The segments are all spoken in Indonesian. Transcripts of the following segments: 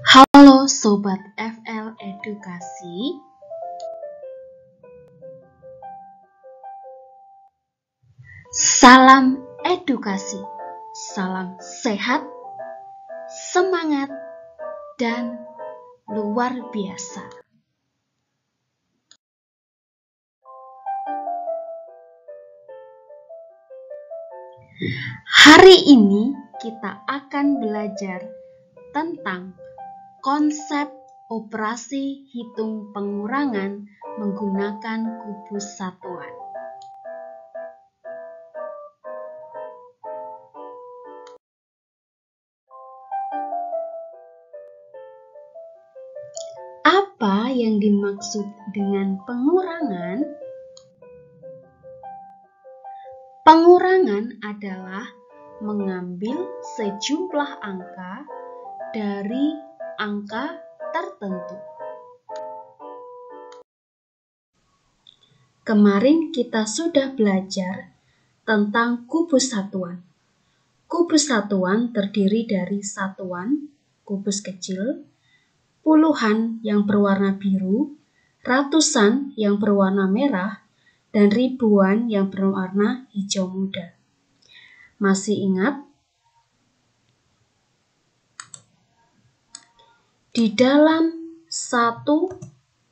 Halo Sobat FL Edukasi. Salam edukasi, salam sehat, semangat, dan luar biasa. Hari ini kita akan belajar tentang konsep operasi hitung pengurangan menggunakan kubus satuan. Apa yang dimaksud dengan pengurangan? Pengurangan adalah mengambil sejumlah angka dari angka tertentu. Kemarin kita sudah belajar tentang kubus satuan. Kubus satuan terdiri dari satuan, kubus kecil, puluhan yang berwarna biru, ratusan yang berwarna merah, dan ribuan yang berwarna hijau muda. Masih ingat? Di dalam satu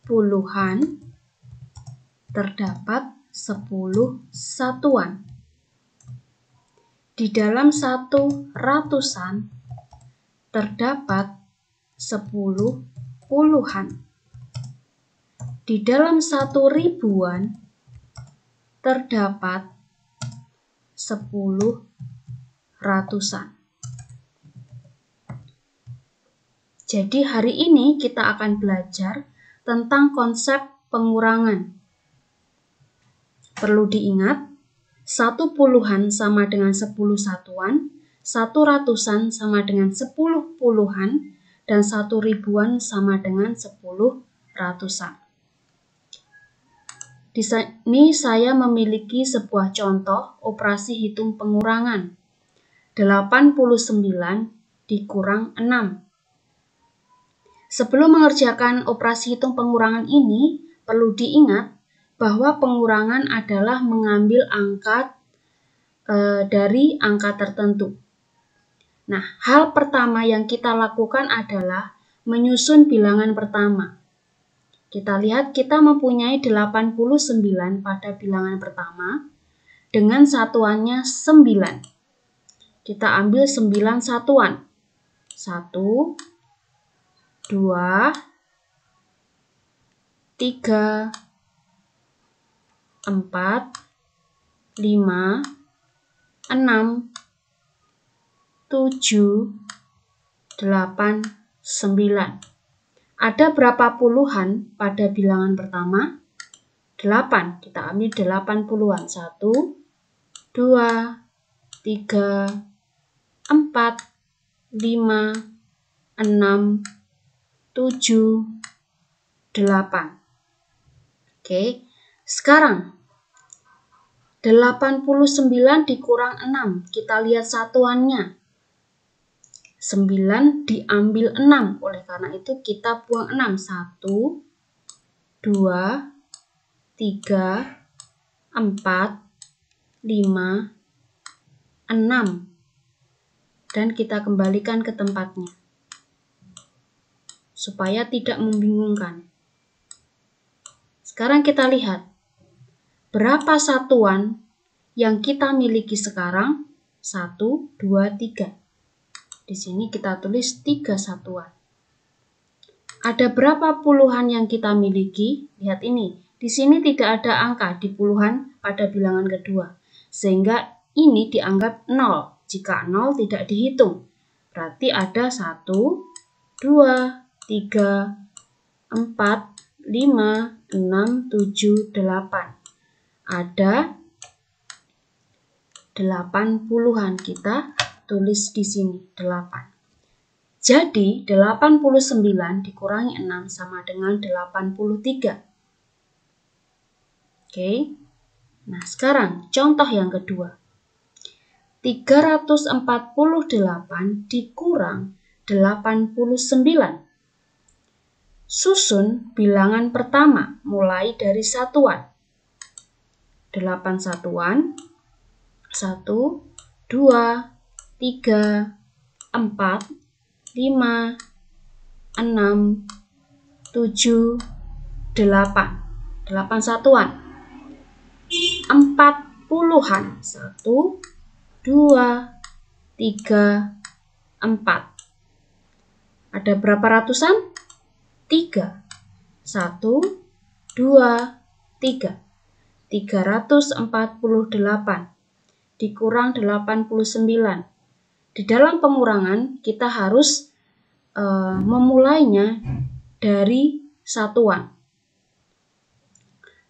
puluhan terdapat 10 satuan. Di dalam satu ratusan terdapat 10 puluhan. Di dalam satu ribuan terdapat 10 ratusan. Jadi hari ini kita akan belajar tentang konsep pengurangan. Perlu diingat, 1 puluhan sama dengan 10 satuan, 1 ratusan sama dengan 10 puluhan, dan 1 ribuan sama dengan 10 ratusan. Di sini saya memiliki sebuah contoh operasi hitung pengurangan. 89 dikurang 6. Sebelum mengerjakan operasi hitung pengurangan ini, perlu diingat bahwa pengurangan adalah mengambil angka dari angka tertentu. Nah, hal pertama yang kita lakukan adalah menyusun bilangan pertama. Kita lihat kita mempunyai 89 pada bilangan pertama dengan satuannya 9. Kita ambil 9 satuan. 1, 2, 3, 4, 5, 6, 7, 8, 9. Ada berapa puluhan pada bilangan pertama? 8. Kita ambil 8 puluhan. 1, 2, 3, 4, 5, 6, 7, 8. Oke, sekarang 89 dikurang 6, kita lihat satuannya. 9 diambil 6, oleh karena itu kita buang 6. 1, 2, 3, 4, 5, 6. Dan kita kembalikan ke tempatnya, supaya tidak membingungkan. Sekarang kita lihat, berapa satuan yang kita miliki sekarang? 1, 2, 3. Di sini kita tulis 3 satuan. Ada berapa puluhan yang kita miliki? Lihat ini, di sini tidak ada angka di puluhan pada bilangan kedua. Sehingga ini dianggap 0. Jika 0 tidak dihitung. Berarti ada 1, 2, 3, 4, 5, 6, 7, 8. Ada 8 puluhan, kita tulis di sini 8. Jadi 89 dikurangi 6 sama dengan 83. Oke. Nah, sekarang contoh yang kedua. 348 dikurang 89. Susun bilangan pertama mulai dari satuan. 8 satuan. 1, 2, 3, 4, 5, 6, 7, 8. 8 satuan. 40-an. 1, 2, 3, 4. Ada berapa ratusan? 3. 1, 2, 3. 348 dikurang 89. Di dalam pengurangan kita harus memulainya dari satuan.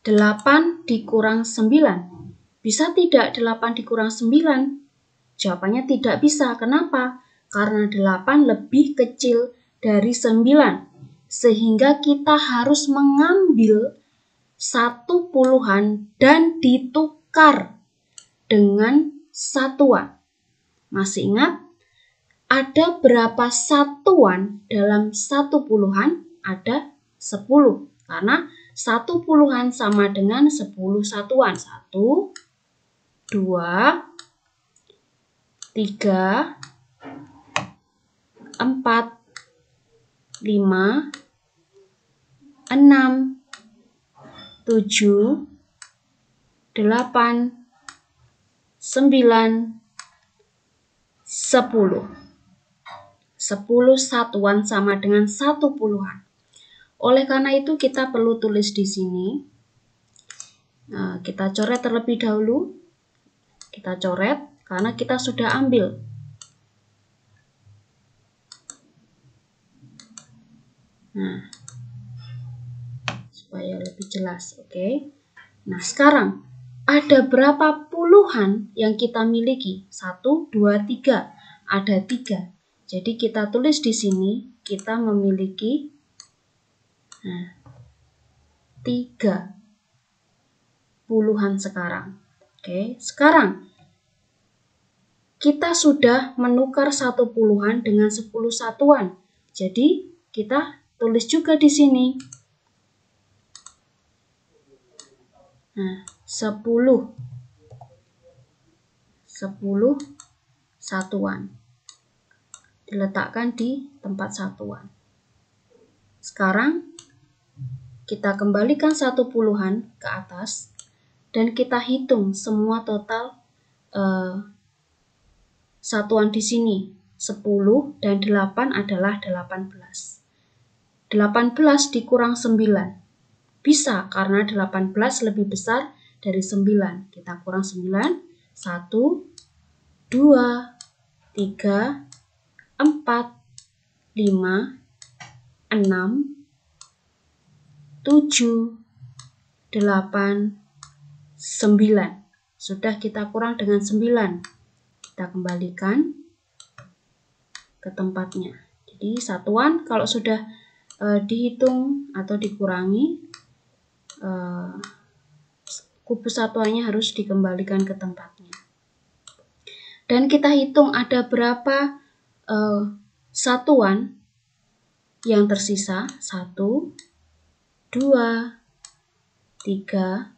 8 dikurang 9. Bisa tidak 8 dikurang 9? Jawabannya tidak bisa. Kenapa? Karena 8 lebih kecil dari 9. Sehingga kita harus mengambil 1 puluhan dan ditukar dengan satuan. Masih ingat? Ada berapa satuan dalam 1 puluhan? Ada 10. Karena 1 puluhan sama dengan 10 satuan. 1, 2, 3, 4, 5, 6, 7, 8, 9, 10. 10 satuan sama dengan 1 puluhan. Oleh karena itu kita perlu tulis di sini. Nah, kita coret terlebih dahulu. Kita coret karena kita sudah ambil. Nah, supaya lebih jelas, oke. Nah, sekarang ada berapa puluhan yang kita miliki? 1, 2, 3. Ada 3. Jadi kita tulis di sini, kita memiliki 3 puluhan sekarang. Oke, sekarang kita sudah menukar 1 puluhan dengan 10 satuan. Jadi kita tulis juga di sini. 10 satuan. Diletakkan di tempat satuan. Sekarang kita kembalikan 1 puluhan ke atas dan kita hitung semua total satuan di sini. 10 dan 8 adalah 18. 18 dikurang 9. Bisa karena 18 lebih besar dari 9. Kita kurang 9. 1, 2, 3, 4, 5, 6, 7, 8, 9. Sudah kita kurang dengan 9. Kita kembalikan ke tempatnya. Jadi satuan kalau sudah dihitung atau dikurangi, kubus satuannya harus dikembalikan ke tempatnya. Dan kita hitung ada berapa satuan yang tersisa. 1, 2, 3, 4,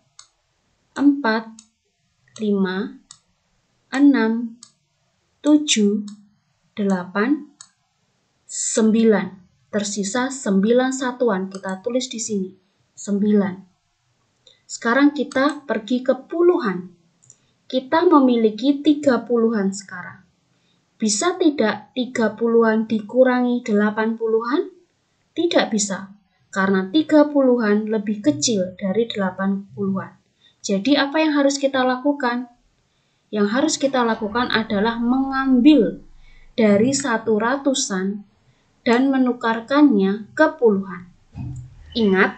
5, 6, 7, 8, 9. Tersisa 9 satuan. Kita tulis di sini. 9. Sekarang kita pergi ke puluhan. Kita memiliki 3 puluhan sekarang. Bisa tidak 3 puluhan dikurangi 8 puluhan? Tidak bisa, karena 3 puluhan lebih kecil dari 8 puluhan. Jadi apa yang harus kita lakukan? Yang harus kita lakukan adalah mengambil dari 1 ratusan dan menukarkannya ke puluhan. Ingat,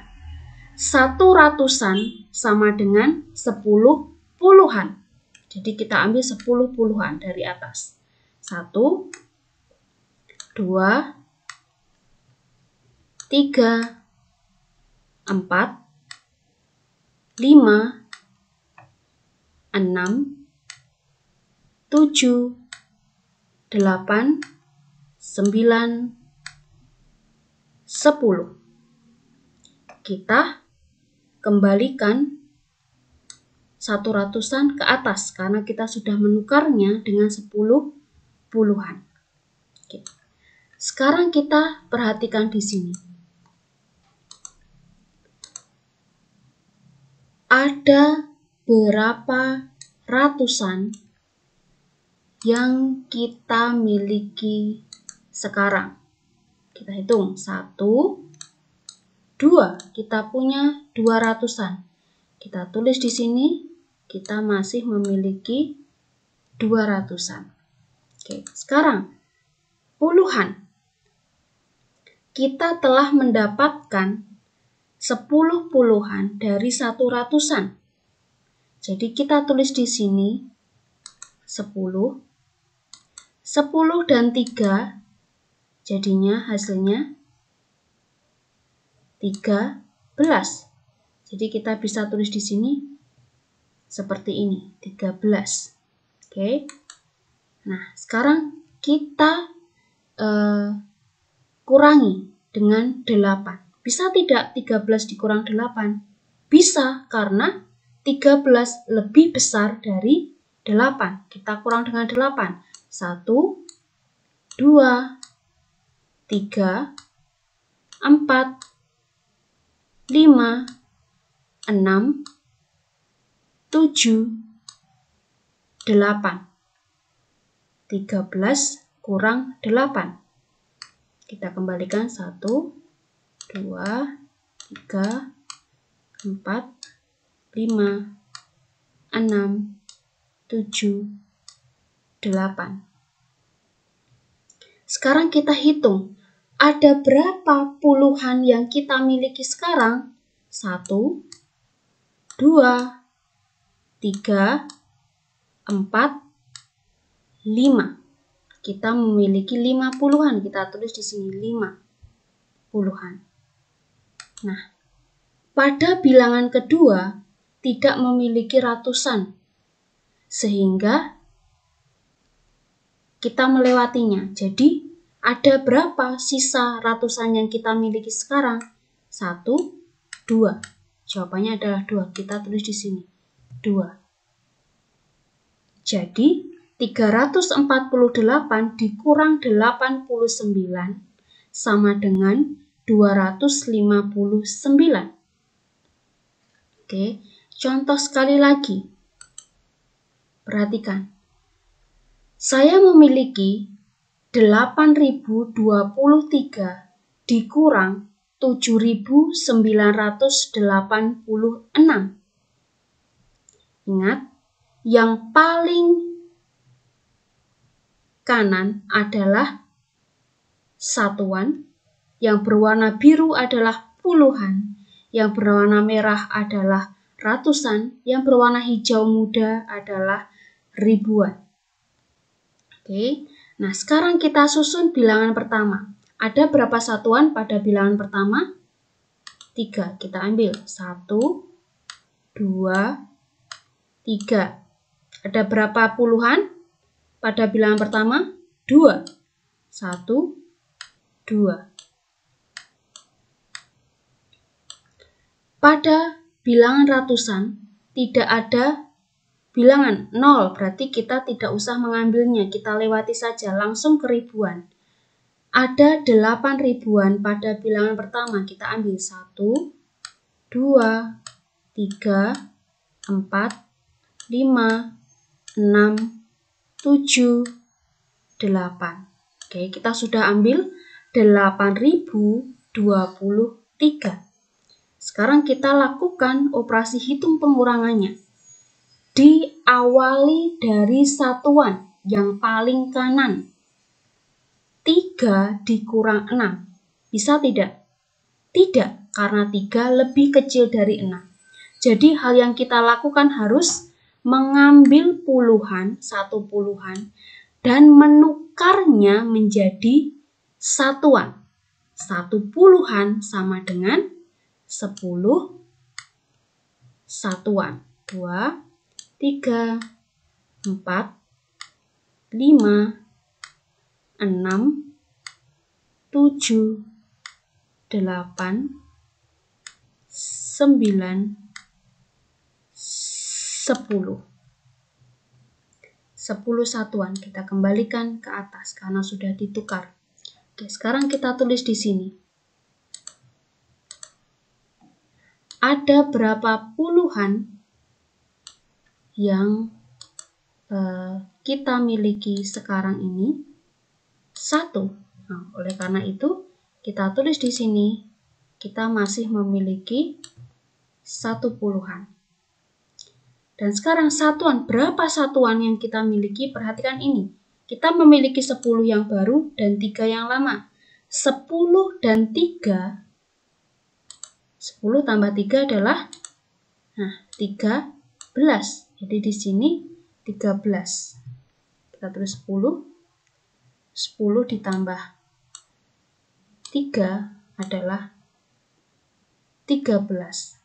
1 ratusan sama dengan 10 puluhan. Jadi kita ambil 10 puluhan dari atas. 1, 2, 3, 4, 5, 6, 7, 8, 9, 10. Kita kembalikan 100-an ke atas karena kita sudah menukarnya dengan 10 puluhan. Oke. Sekarang kita perhatikan di sini. Ada berapa ratusan yang kita miliki sekarang? Kita hitung. 1, 2. Kita punya 200-an. Kita tulis di sini, kita masih memiliki 200-an. Oke, sekarang puluhan. Kita telah mendapatkan 10 puluhan dari 100-an. Jadi kita tulis di sini 10. 10 dan 3 jadinya hasilnya 13. Jadi kita bisa tulis di sini seperti ini, 13. Oke. Nah, sekarang kita kurangi dengan 8. Bisa tidak 13 dikurang 8? Bisa, karena 13 lebih besar dari 8. Kita kurang dengan 8. 1, 2, 3, 4, 5, 6, 7, 8. 13 kurang 8. Kita kembalikan 1, 2, 3, 4, 5, 6, 7, 8. Sekarang kita hitung. Ada berapa puluhan yang kita miliki sekarang? 1, 2, 3, 4, 5. Kita memiliki 5 puluhan. Kita tulis di sini 5 puluhan. Nah, pada bilangan kedua tidak memiliki ratusan. Sehingga kita melewatinya. Jadi, ada berapa sisa ratusan yang kita miliki sekarang? 1, 2. Jawabannya adalah 2. Kita tulis di sini. 2. Jadi, 348 dikurang 89 sama dengan 259. Oke, contoh sekali lagi. Perhatikan. Saya memiliki 8.023 dikurang 7.986. Ingat, yang paling kanan adalah satuan, yang berwarna biru adalah puluhan, yang berwarna merah adalah ratusan, yang berwarna hijau muda adalah ribuan. Oke, nah sekarang kita susun bilangan pertama. Ada berapa satuan pada bilangan pertama? 3. Kita ambil 1, 2, 3. Ada berapa puluhan pada bilangan pertama? 2. 1, 2. Pada bilangan ratusan tidak ada bilangan 0, berarti kita tidak usah mengambilnya, kita lewati saja, langsung ke ribuan. Ada 8 ribuan pada bilangan pertama, kita ambil 1, 2, 3, 4, 5, 6, 7, 8. Oke, kita sudah ambil 8.023. Sekarang kita lakukan operasi hitung pengurangannya. Diawali dari satuan yang paling kanan. 3 dikurang 6. Bisa tidak? Tidak, karena 3 lebih kecil dari 6. Jadi hal yang kita lakukan harus mengambil puluhan, 1 puluhan, dan menukarnya menjadi satuan. 1 puluhan sama dengan 10 satuan. 2, 3, 4, 5, 6, 7, 8, 9, 10. 10 satuan kita kembalikan ke atas karena sudah ditukar. Oke, sekarang kita tulis di sini. Ada berapa puluhan yang kita miliki sekarang ini? 1. Nah, oleh karena itu, kita tulis di sini, kita masih memiliki 1 puluhan. Dan sekarang satuan, berapa satuan yang kita miliki? Perhatikan ini. Kita memiliki 10 yang baru dan 3 yang lama. 10 dan 3, 10 tambah 3 adalah 13. Jadi di sini 13. Kita tulis 10. 10 ditambah 3 adalah 13.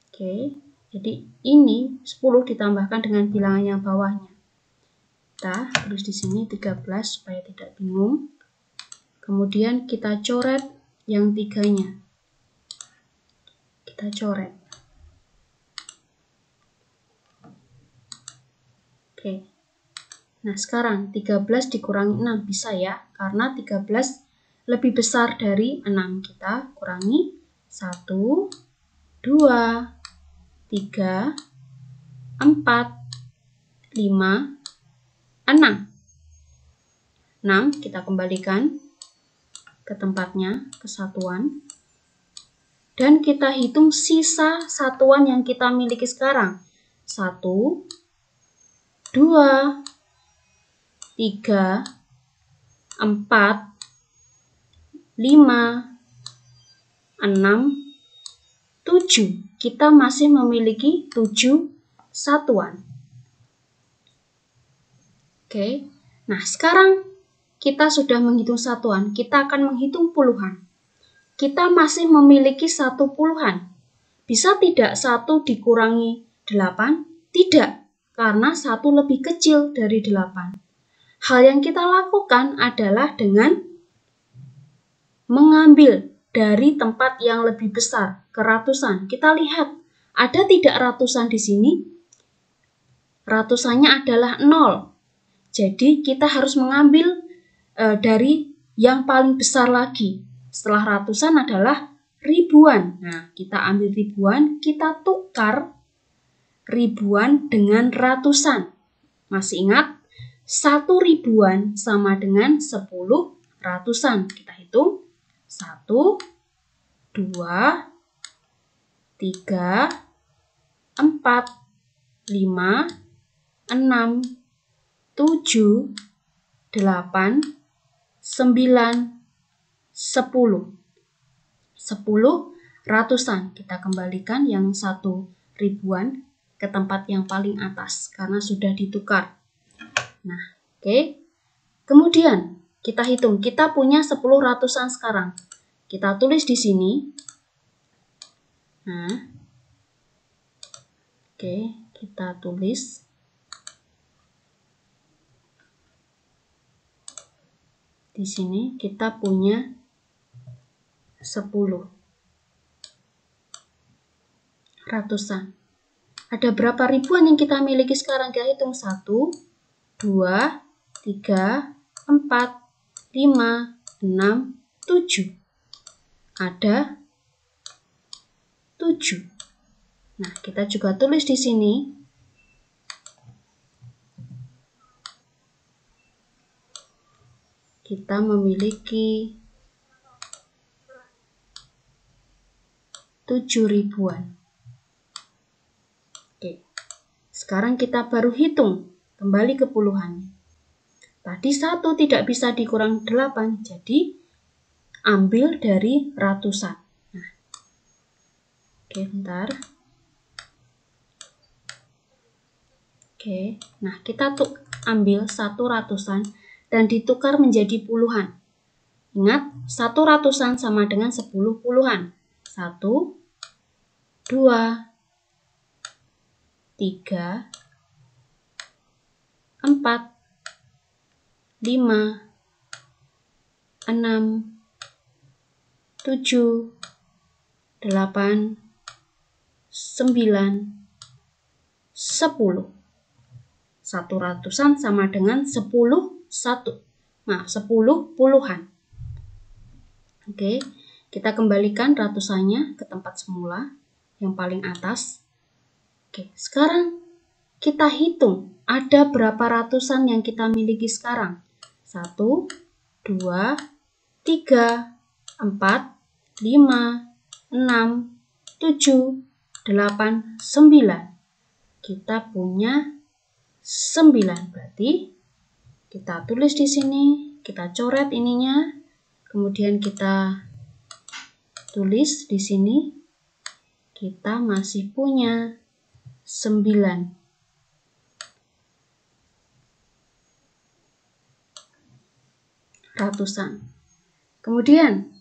Oke, jadi ini 10 ditambahkan dengan bilangan yang bawahnya. Kita tulis di sini 13 supaya tidak bingung. Kemudian kita coret yang 3-nya. Kita coret. Oke. Nah, sekarang 13 dikurangi 6 bisa ya, karena 13 lebih besar dari 6. Kita kurangi 1, 2, 3, 4, 5, 6. 6 kita kembalikan ke tempatnya, ke satuan. Dan kita hitung sisa satuan yang kita miliki sekarang. 1, 2, 3, 4, 5, 6, 7. Kita masih memiliki 7 satuan. Oke. Nah, sekarang kita sudah menghitung satuan. Kita akan menghitung puluhan. Kita masih memiliki 1 puluhan. Bisa tidak 1 dikurangi 8? Tidak, karena 1 lebih kecil dari 8. Hal yang kita lakukan adalah dengan mengambil dari tempat yang lebih besar ke ratusan. Kita lihat, ada tidak ratusan di sini? Ratusannya adalah 0. Jadi kita harus mengambil dari yang paling besar lagi. Setelah ratusan adalah ribuan. Nah, kita ambil ribuan, kita tukar ribuan dengan ratusan. Masih ingat? 1 ribuan sama dengan 10 ratusan. Kita hitung. 1, 2, 3, 4, 5, 6, 7, 8, 9, 10. 10 ratusan. Kita kembalikan yang 1 ribuan ke tempat yang paling atas karena sudah ditukar. Nah, oke. Kemudian kita hitung. Kita punya 10 ratusan sekarang. Kita tulis di sini. Nah, oke, kita tulis. Di sini kita punya 10 ratusan. Ada berapa ribuan yang kita miliki sekarang? Kita hitung 1, 2, 3, 4, 5, 6, 7. Ada 7. Nah, kita juga tulis di sini. Kita memiliki 7 ribuan. Oke. Sekarang kita baru hitung kembali ke puluhan. Tadi 1 tidak bisa dikurang 8, jadi ambil dari ratusan. Nah. Oke, bentar. Oke, nah kita ambil 1 ratusan dan ditukar menjadi puluhan. Ingat, 1 ratusan sama dengan 10 puluhan. 1, 2, 3, 4, 5, 6, 7, 8, 9, 10. 1 ratusan sama dengan 10 puluhan. Oke, kita kembalikan ratusannya ke tempat semula, yang paling atas. Oke, sekarang kita hitung ada berapa ratusan yang kita miliki sekarang. 1, 2, 3, 4, 5, 6, 7, 8, 9. Kita punya 9, berarti kita tulis di sini, kita coret ininya, kemudian kita tulis di sini, kita masih punya 9. Ratusan. Kemudian,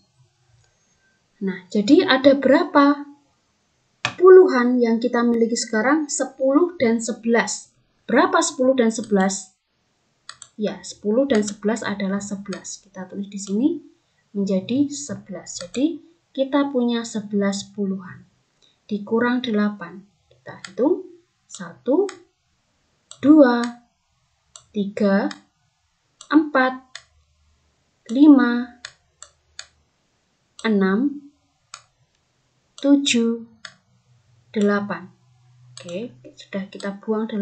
nah jadi ada berapa puluhan yang kita miliki sekarang? 10 dan 11. Berapa 10 dan 11? Ya, 10 dan 11 adalah 11. Kita tulis di sini menjadi 11. Jadi, kita punya 11 puluhan. Dikurang 8. Kita hitung. 1, 2, 3, 4, 5, 6, 7, 8. Oke, sudah kita buang 8.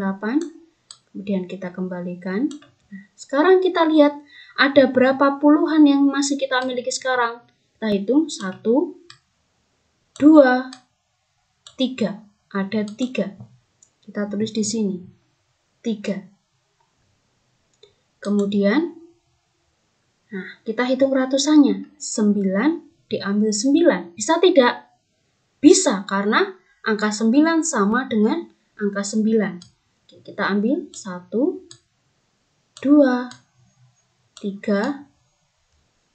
Kemudian kita kembalikan. Nah, sekarang kita lihat ada berapa puluhan yang masih kita miliki sekarang. Kita hitung 1, 2, 3. Ada 3. Kita tulis di sini 3. Kemudian, nah kita hitung ratusannya. 9 diambil 9. Bisa tidak? Bisa, karena angka 9 sama dengan angka 9. Oke, kita ambil 1, 2, 3,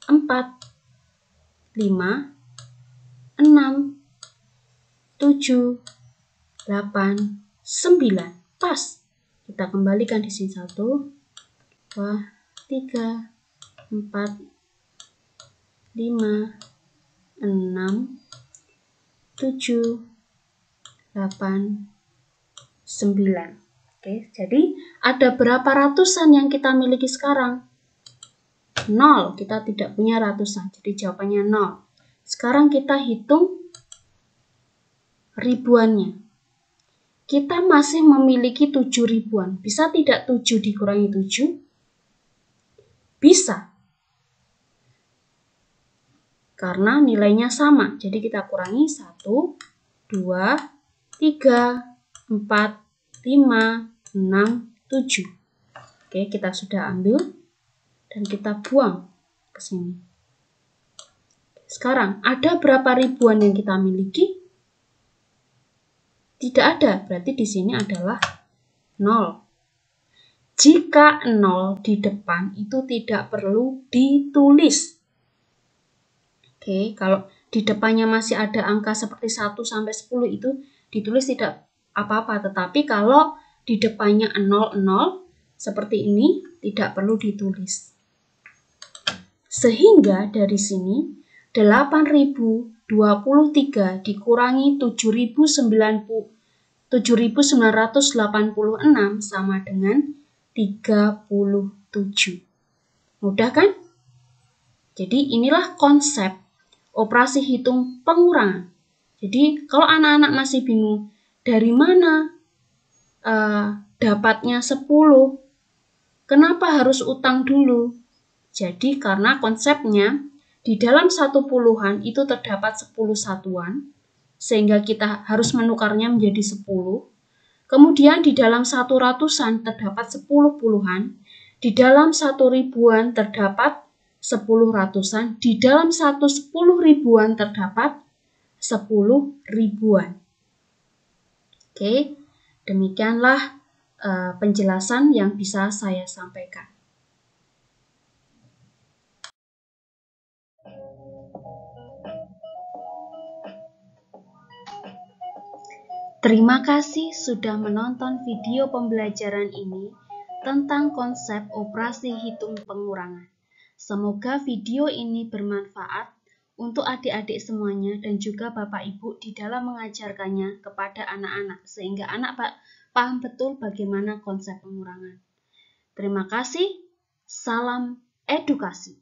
4, 5, 6, 7, 8, 9. Pas. Kita kembalikan di sini 1, 2, 3, 4, 5, 6, 7, 8, 9. Oke, jadi ada berapa ratusan yang kita miliki sekarang? 0, kita tidak punya ratusan, jadi jawabannya 0. Sekarang kita hitung ribuannya. Kita masih memiliki 7 ribuan. Bisa tidak 7 dikurangi 7? Bisa. Karena nilainya sama, jadi kita kurangi 1, 2, 3, 4, 5, 6, 7. Oke, kita sudah ambil dan kita buang ke sini. Sekarang, ada berapa ribuan yang kita miliki? Tidak ada, berarti di sini adalah 0. Jika 0 di depan itu tidak perlu ditulis. Oke, kalau di depannya masih ada angka seperti 1 sampai 10 itu ditulis tidak apa-apa, tetapi kalau di depannya 00 seperti ini tidak perlu ditulis. Sehingga dari sini 8.023 dikurangi 7.986 sama dengan 37. Mudah kan? Jadi inilah konsep operasi hitung pengurangan. Jadi kalau anak-anak masih bingung dari mana dapatnya 10, kenapa harus utang dulu? Jadi karena konsepnya di dalam satu puluhan itu terdapat 10 satuan, sehingga kita harus menukarnya menjadi 10. Kemudian di dalam 1 ratusan terdapat 10 puluhan, di dalam 1 ribuan terdapat 10 ratusan, di dalam 10 ribuan terdapat 10 ribuan. Oke, demikianlah penjelasan yang bisa saya sampaikan. Terima kasih sudah menonton video pembelajaran ini. tentang konsep operasi hitung pengurangan. Semoga video ini bermanfaat untuk adik-adik semuanya dan juga Bapak Ibu di dalam mengajarkannya kepada anak-anak sehingga anak paham betul bagaimana konsep pengurangan. Terima kasih. Salam edukasi.